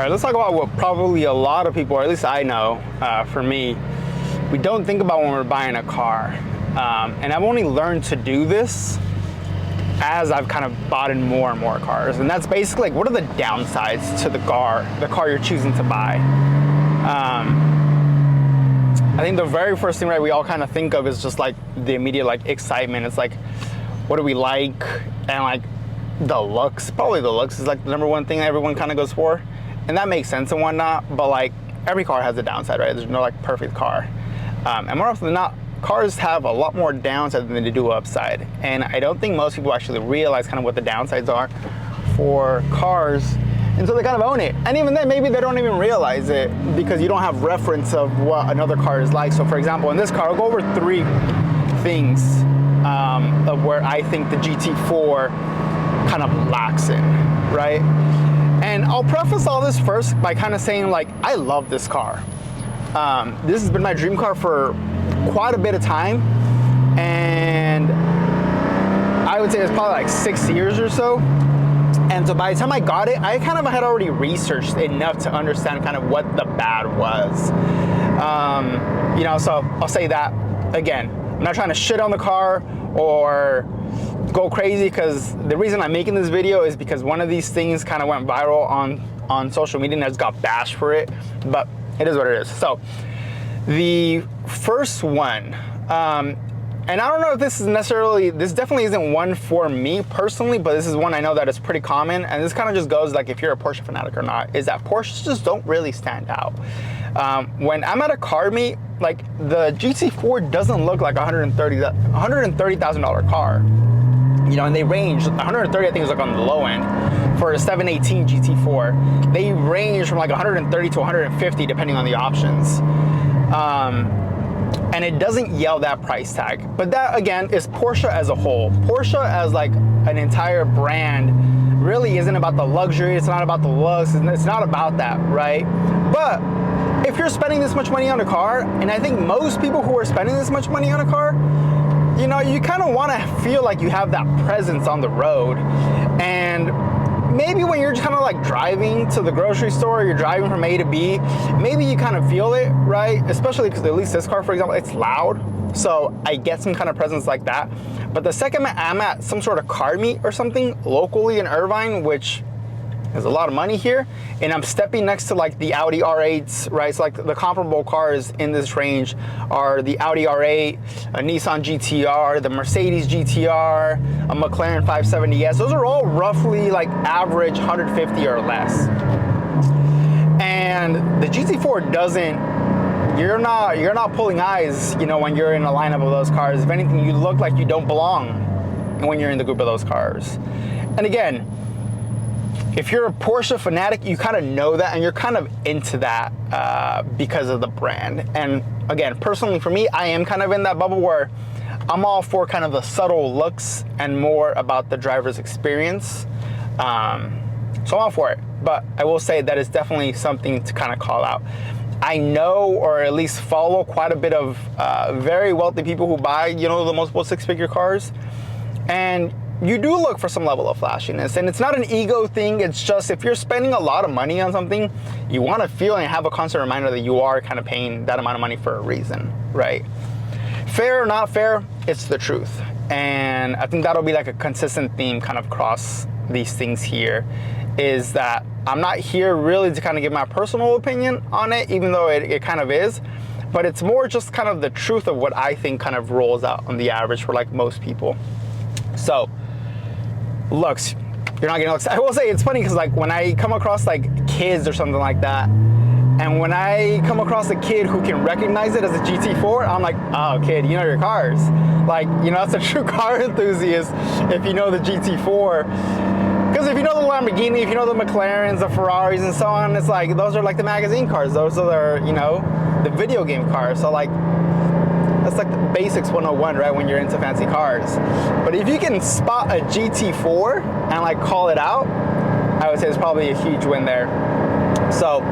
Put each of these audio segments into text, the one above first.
right, let's talk about what probably a lot of people, or at least I know, for me, we don't think about when we're buying a car. And I've only learned to do this as I've kind of bought in more and more cars. And that's basically like, what are the downsides to the car you're choosing to buy? I think the very first thing, right, we all kind of think of is just like the immediate like excitement. It's like, what do we like? And like the looks, probably the looks is like the number one thing everyone kind of goes for. And that makes sense and whatnot, but like every car has a downside, right? There's no like perfect car. And more often than not, cars have a lot more downside than they do upside. And I don't think most people actually realize kind of what the downsides are for cars until they kind of own it. And even then, maybe they don't even realize it because you don't have reference of what another car is like. So for example, in this car, I'll go over 3 things of where I think the GT4 kind of lacks in, right? And I'll preface all this first by kind of saying like, I love this car. This has been my dream car for quite a bit of time. And I would say it's probably like 6 years or so. And so by the time I got it, I kind of had already researched enough to understand kind of what the bad was. You know, so I'll say that again. I'm not trying to shit on the car or go crazy, because the reason I'm making this video is because one of these things kind of went viral on social media and I just got bashed for it, but it is what it is. So the first one, and I don't know if this is necessarily, this definitely isn't one for me personally, but this is one I know that is pretty common, and this kind of just goes like if you're a Porsche fanatic or not, is that Porsches just don't really stand out. When I'm at a car meet, like the GT4 doesn't look like a $130,000 car. You know, and they range, 130 I think is like on the low end. For a 718 GT4, they range from like 130 to 150 depending on the options. And it doesn't yell that price tag. But that again is Porsche as a whole. Porsche as like an entire brand really isn't about the luxury, it's not about the looks, it's not about that, right? But if you're spending this much money on a car, and I think most people who are spending this much money on a car, you know, you kind of want to feel like you have that presence on the road. And maybe when you're just kind of like driving to the grocery store, you're driving from A to B, maybe you kind of feel it, right? Especially because at least this car, for example, it's loud. So I get some kind of presence like that. But the second I'm at some sort of car meet or something locally in Irvine, which is a lot of money here, and I'm stepping next to like the Audi R8s, right? So like the comparable cars in this range are the Audi R8, a Nissan GTR, the Mercedes GTR, a McLaren 570S. Those are all roughly like average 150 or less. And the GT4 doesn't, you're not pulling eyes, you know, when you're in a lineup of those cars. If anything, you look like you don't belong when you're in the group of those cars. And again, if you're a Porsche fanatic, you kind of know that and you're kind of into that because of the brand. And again, personally for me, I am kind of in that bubble where I'm all for kind of the subtle looks and more about the driver's experience. So I'm all for it. But I will say that is definitely something to kind of call out. I know, or at least follow quite a bit of very wealthy people who buy, you know, the multiple 6-figure cars. And you do look for some level of flashiness, and it's not an ego thing. It's just if you're spending a lot of money on something, you want to feel and have a constant reminder that you are kind of paying that amount of money for a reason, right? Fair or not fair, it's the truth. And I think that'll be like a consistent theme kind of across these things here, is that I'm not here really to kind of give my personal opinion on it, even though it kind of is, but it's more just kind of the truth of what I think kind of rolls out on the average for like most people. So looks, you're not getting looks. I will say it's funny because like when I come across like kids or something like that, and when I come across a kid who can recognize it as a GT4, I'm like, oh kid, you know your cars. Like, you know, that's a true car enthusiast if you know the GT4. Because if you know the Lamborghini, if you know the McLarens, the Ferraris and so on, it's like, those are like the magazine cars. Those are, you know, the video game cars. So like, that's like the basics 101, right, when you're into fancy cars. But if you can spot a GT4 and like call it out, I would say it's probably a huge win there. So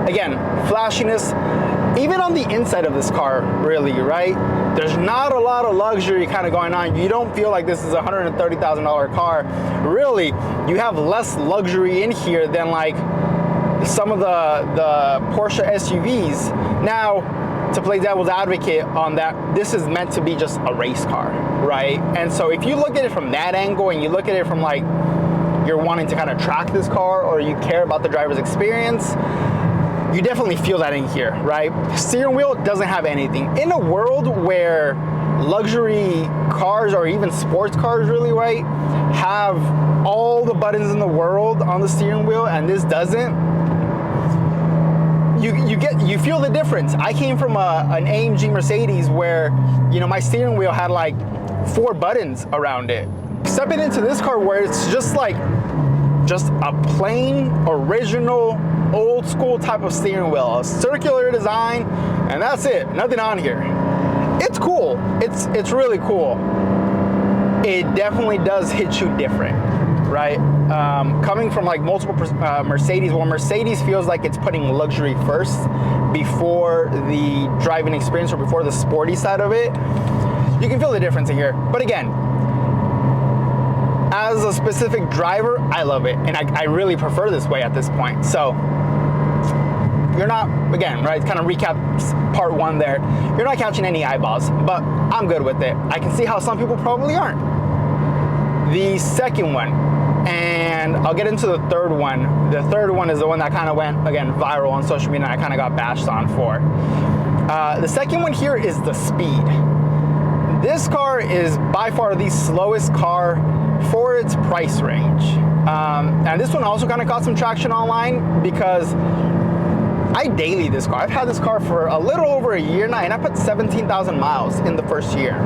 again, flashiness, even on the inside of this car, really, right? There's not a lot of luxury kind of going on. You don't feel like this is a $130,000 car. Really, you have less luxury in here than like some of the Porsche SUVs. Now, to play devil's advocate on that, this is meant to be just a race car, right? And so if you look at it from that angle and you look at it from like you're wanting to kind of track this car or you care about the driver's experience, you definitely feel that in here, right? Steering wheel doesn't have anything. In a world where luxury cars or even sports cars really, right, have all the buttons in the world on the steering wheel and this doesn't, you feel the difference. I came from an AMG Mercedes where, you know, my steering wheel had like 4 buttons around it. Stepping into this car where it's just a plain, original, old school type of steering wheel, a circular design, and that's it, nothing on here. It's cool, it's really cool. It definitely does hit you different, right? Coming from like multiple Mercedes, well, Mercedes feels like it's putting luxury first before the driving experience or before the sporty side of it. You can feel the difference in here. But again, as a specific driver, I love it. And I really prefer this way at this point. So you're not, again, right, kind of recap part 1 there. You're not catching any eyeballs, but I'm good with it. I can see how some people probably aren't. The second one, and I'll get into the third one. The third one is the one that kind of went, again, viral on social media and I kind of got bashed on for. The second one here is the speed. This car is by far the slowest car for its price range. And this one also kind of got some traction online because I daily this car. I've had this car for a little over a year now and I put 17,000 miles in the first year.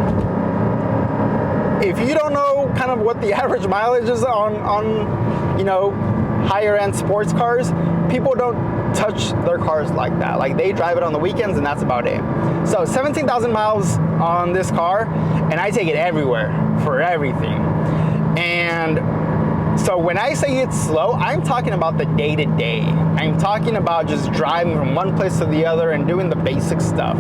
If you don't know kind of what the average mileage is on you know, higher end sports cars, people don't touch their cars like that. Like they drive it on the weekends and that's about it. So 17,000 miles on this car and I take it everywhere for everything. And so when I say it's slow, I'm talking about the day-to-day. I'm talking about just driving from one place to the other and doing the basic stuff.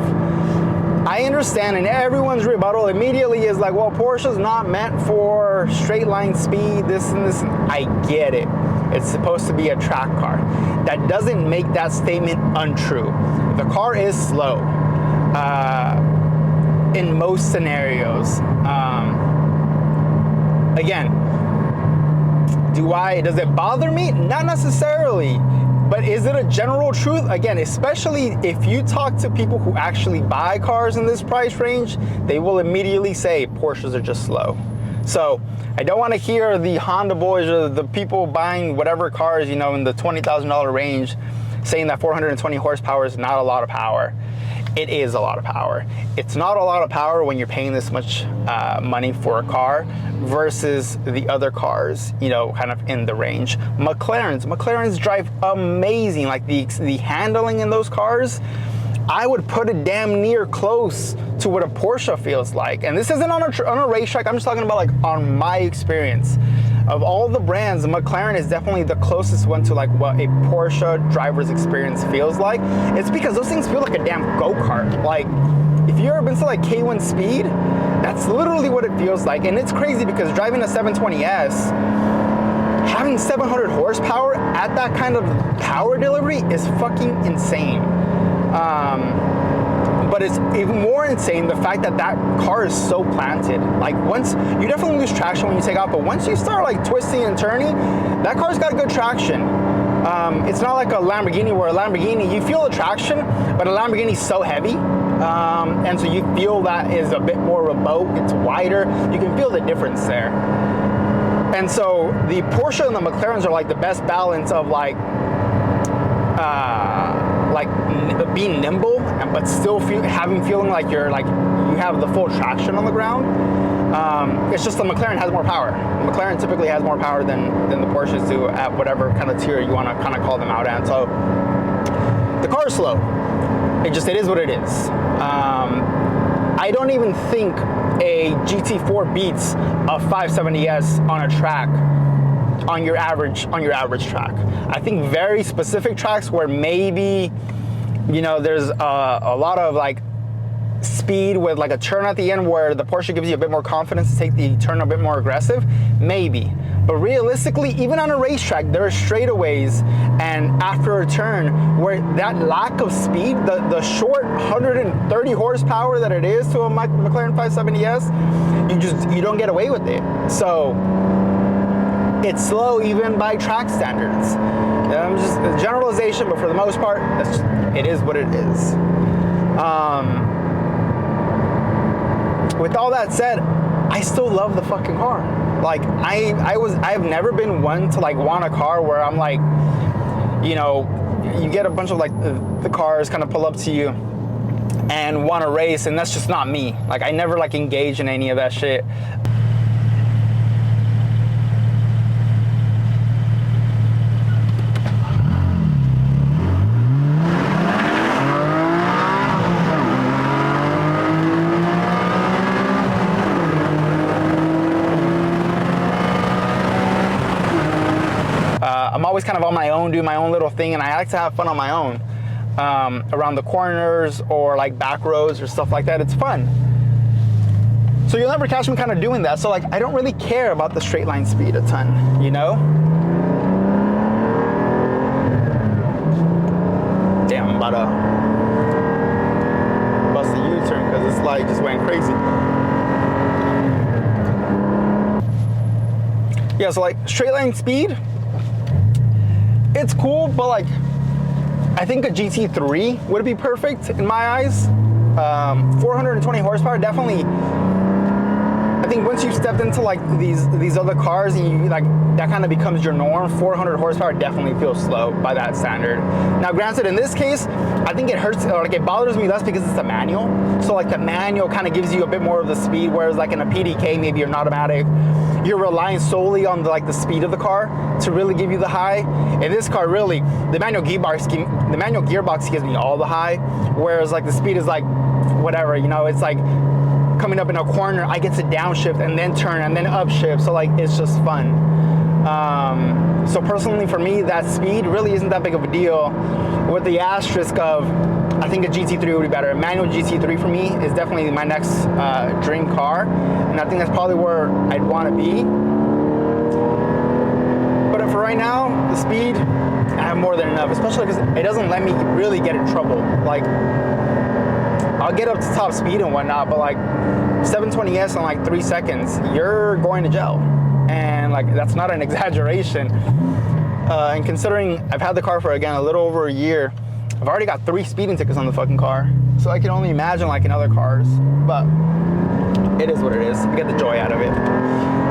I understand, and everyone's rebuttal immediately is like, well, Porsche's not meant for straight line speed, this and this. I get it. It's supposed to be a track car. That doesn't make that statement untrue. The car is slow in most scenarios. Again, does it bother me? Not necessarily. But is it a general truth? Again, especially if you talk to people who actually buy cars in this price range, they will immediately say Porsches are just slow. So I don't want to hear the Honda boys or the people buying whatever cars, you know, in the $20,000 range saying that 420 horsepower is not a lot of power. It is a lot of power. It's not a lot of power when you're paying this much money for a car versus the other cars, you know, kind of in the range. McLarens drive amazing. Like the handling in those cars, I would put it damn near close to what a Porsche feels like. And this isn't on a racetrack. I'm just talking about like on my experience. Of all the brands, the McLaren is definitely the closest one to like what a Porsche driver's experience feels like. It's because those things feel like a damn go-kart. Like, if you've ever been to like K1 Speed, that's literally what it feels like. And it's crazy because driving a 720S, having 700 horsepower at that kind of power delivery is fucking insane. But it's even more insane the fact that that car is so planted. Like once, you definitely lose traction when you take off, but once you start like twisting and turning, that car's got good traction. It's not like a Lamborghini where a Lamborghini, you feel the traction, but a Lamborghini is so heavy. And so you feel that is a bit more remote, it's wider, you can feel the difference there. And so the Porsche and the McLarens are like the best balance of like being nimble, but still feeling like you have the full traction on the ground. It's just the McLaren has more power. The McLaren typically has more power than the Porsches do at whatever kind of tier you want to kind of call them out at. So the car is slow. It is what it is. I don't even think a GT4 beats a 570S on a track. On your average track. I think very specific tracks where maybe, you know, there's a lot of like speed with like a turn at the end where the Porsche gives you a bit more confidence to take the turn a bit more aggressive, maybe. But realistically, even on a racetrack, there are straightaways and after a turn where that lack of speed, the short 130 horsepower that it is to a McLaren 570S, you don't get away with it. So it's slow even by track standards. Just a generalization, but for the most part, it is what it is. With all that said, I still love the fucking car. Like I've never been one to like want a car where I'm like, you know, you get a bunch of like the cars kind of pull up to you and want to race, and that's just not me. Like I never like engage in any of that shit. I'm always kind of on my own, doing my own little thing, and I like to have fun on my own. Around the corners or like back roads or stuff like that, it's fun. So you'll never catch me kind of doing that. So like, I don't really care about the straight line speed a ton, you know? Damn, I'm about to bust a U-turn because this light just went crazy. Yeah, so like straight line speed, it's cool, but like, I think a GT3 would be perfect in my eyes. 420 horsepower, definitely. I think once you've stepped into like these other cars and you like, that kind of becomes your norm, 400 horsepower definitely feels slow by that standard. Now granted, in this case, I think it hurts, or like it bothers me less because it's a manual. So like the manual kind of gives you a bit more of the speed, whereas like in a PDK, maybe an automatic, you're relying solely on the speed of the car to really give you the high. In this car, really, the manual gearbox gives me all the high, whereas like the speed is like whatever, you know, it's like coming up in a corner, I get to downshift and then turn and then upshift, so like it's just fun. So personally for me, that speed really isn't that big of a deal, with the asterisk of I think a GT3 would be better. A manual GT3 for me is definitely my next dream car, and I think that's probably where I'd want to be. But for right now, the speed, I have more than enough, especially because it doesn't let me really get in trouble. Like, I'll get up to top speed and whatnot, but like 720S in like 3 seconds, you're going to jail. And like, that's not an exaggeration. And considering I've had the car for, again, a little over a year, I've already got 3 speeding tickets on the fucking car. So I can only imagine like in other cars, but it is what it is. You get the joy out of it.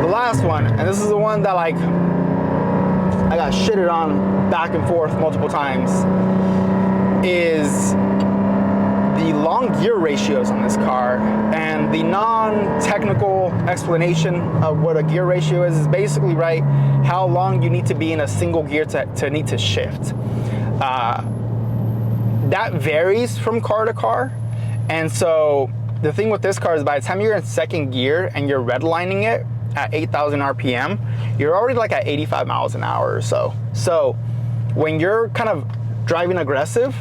The last one, and this is the one that like, I got shitted on back and forth multiple times, is the long gear ratios on this car. And the non-technical explanation of what a gear ratio is basically, right, how long you need to be in a single gear to need to shift. That varies from car to car. And so the thing with this car is by the time you're in second gear and you're redlining it at 8,000 RPM, you're already like at 85 miles an hour or so. So when you're kind of driving aggressive,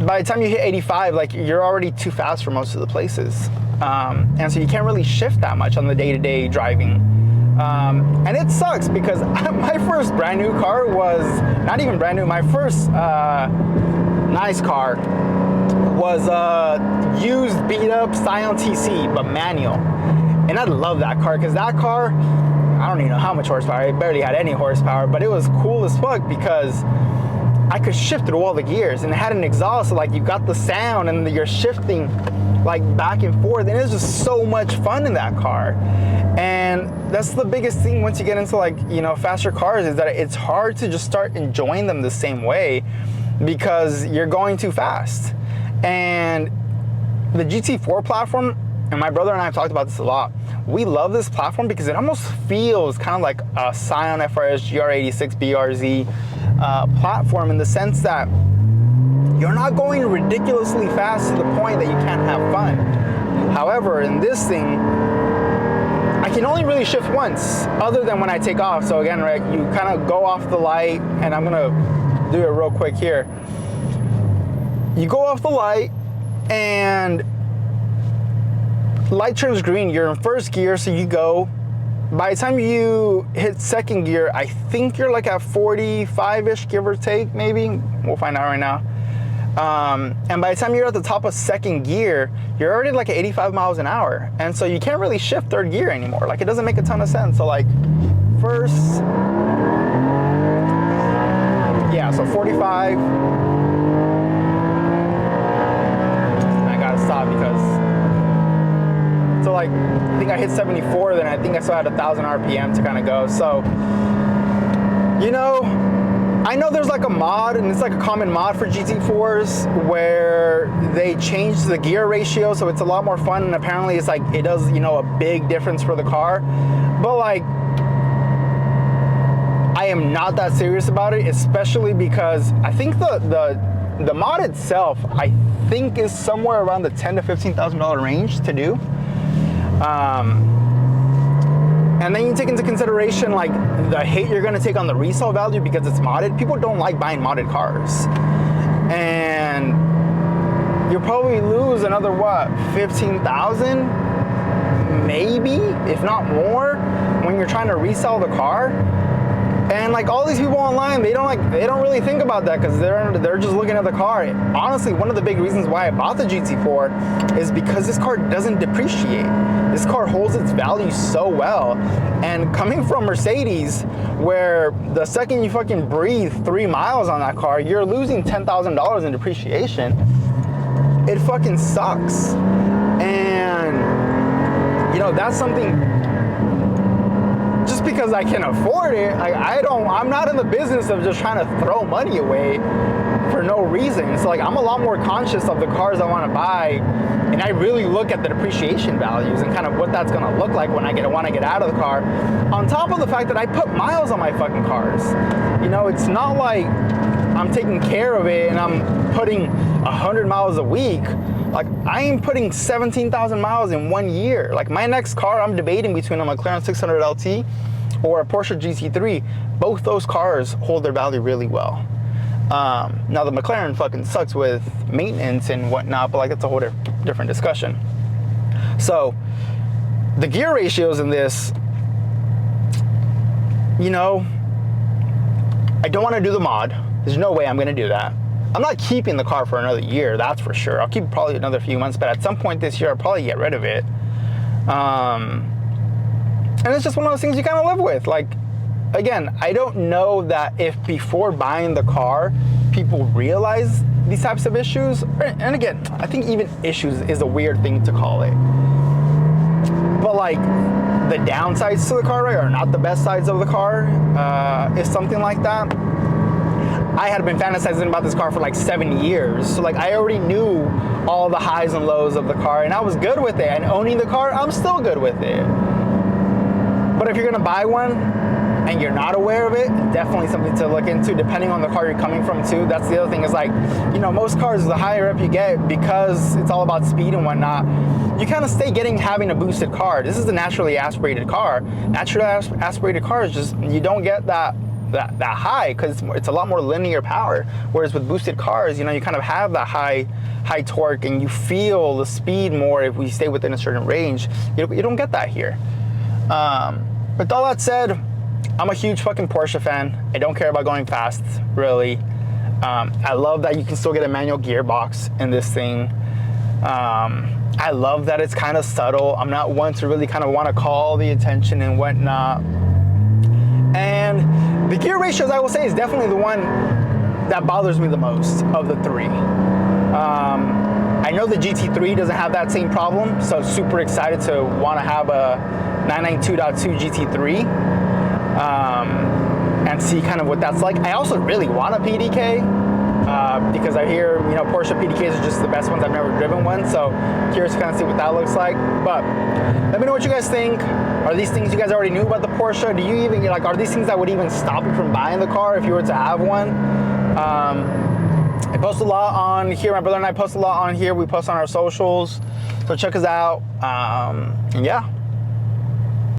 by the time you hit 85, like you're already too fast for most of the places. And so you can't really shift that much on the day-to-day driving. And it sucks because my first brand new car was, not even brand new, my first nice car was a used beat up Scion TC, but manual. And I love that car because that car, I don't even know how much horsepower, it barely had any horsepower, but it was cool as fuck because I could shift through all the gears, and it had an exhaust, so like you got the sound and you're shifting like back and forth, and it's just so much fun in that car. And that's the biggest thing once you get into like, you know, faster cars, is that it's hard to just start enjoying them the same way because you're going too fast. And the GT4 platform, and my brother and I have talked about this a lot, we love this platform because it almost feels kind of like a Scion FRS GR86 BRZ platform, in the sense that you're not going ridiculously fast to the point that you can't have fun. However, in this thing, I can only really shift once, other than when I take off. So again, right, you kind of go off the light, and I'm gonna do it real quick here. You go off the light, and light turns green. You're in first gear, so you go by the time you hit second gear, I think you're like at 45-ish, give or take, maybe. We'll find out right now. And by the time you're at the top of second gear, you're already like at 85 miles an hour. And so you can't really shift third gear anymore. Like, it doesn't make a ton of sense. So like first, yeah, so 45. I gotta stop because, so like, I think I hit 74, then I think I still had 1,000 RPM to kind of go. So, you know, I know there's like a mod, and it's like a common mod for GT4s where they change the gear ratio, so it's a lot more fun, and apparently it's like, it does, you know, a big difference for the car. But like, I am not that serious about it, especially because I think the mod itself, I think, is somewhere around the $10,000 to $15,000 range to do. And then you take into consideration like the hit you're gonna take on the resale value because it's modded. People don't like buying modded cars. And you'll probably lose another, what, 15,000? Maybe, if not more, when you're trying to resell the car. And like all these people online, they don't really think about that because they're just looking at the car. Honestly, one of the big reasons why I bought the GT4 is because this car doesn't depreciate. This car holds its value so well. And coming from Mercedes, where the second you fucking breathe 3 miles on that car, you're losing $10,000 in depreciation. It fucking sucks. And you know, that's something. Just because I can afford it, I'm not in the business of just trying to throw money away for no reason. So like, I'm a lot more conscious of the cars I want to buy, and I really look at the depreciation values and kind of what that's gonna look like when I want to get out of the car. On top of the fact that I put miles on my fucking cars. You know, it's not like I'm taking care of it and I'm putting 100 miles a week. Like, I am putting 17,000 miles in 1 year. Like, my next car, I'm debating between a McLaren 600 LT or a Porsche GT3. Both those cars hold their value really well. Now, the McLaren fucking sucks with maintenance and whatnot, but like, that's a whole different discussion. So, the gear ratios in this, you know, I don't want to do the mod. There's no way I'm going to do that. I'm not keeping the car for another year, that's for sure. I'll keep it probably another few months, but at some point this year, I'll probably get rid of it. And it's just one of those things you kind of live with. Like, again, I don't know that if before buying the car, people realize these types of issues. And again, I think even issues is a weird thing to call it. But like, the downsides to the car, right, or not the best sides of the car, is something like that. I had been fantasizing about this car for like 7 years. So like, I already knew all the highs and lows of the car, and I was good with it. And owning the car, I'm still good with it. But if you're gonna buy one and you're not aware of it, definitely something to look into, depending on the car you're coming from too. That's the other thing, is like, you know, most cars, the higher up you get, because it's all about speed and whatnot, you kind of stay having a boosted car. This is a naturally aspirated car. Naturally aspirated cars, just, you don't get that high because it's a lot more linear power. Whereas with boosted cars, you know, you kind of have that high torque, and you feel the speed more if we stay within a certain range. You don't get that here. With all that said, I'm a huge fucking Porsche fan. I don't care about going fast, really. I love that you can still get a manual gearbox in this thing. I love that it's kind of subtle. I'm not one to really kind of want to call the attention and whatnot. And the gear ratios, I will say, is definitely the one that bothers me the most of the three. I know the GT3 doesn't have that same problem, so super excited to want to have a 992.2 GT3 and see kind of what that's like. I also really want a PDK because I hear, you know, Porsche PDKs are just the best ones. I've never driven one, so curious to kind of see what that looks like. But let me know what you guys think. Are these things you guys already knew about the Porsche? Do you even, like, are these things that would even stop you from buying the car if you were to have one? I post a lot on here. My brother and I post a lot on here. We post on our socials, so check us out. And yeah.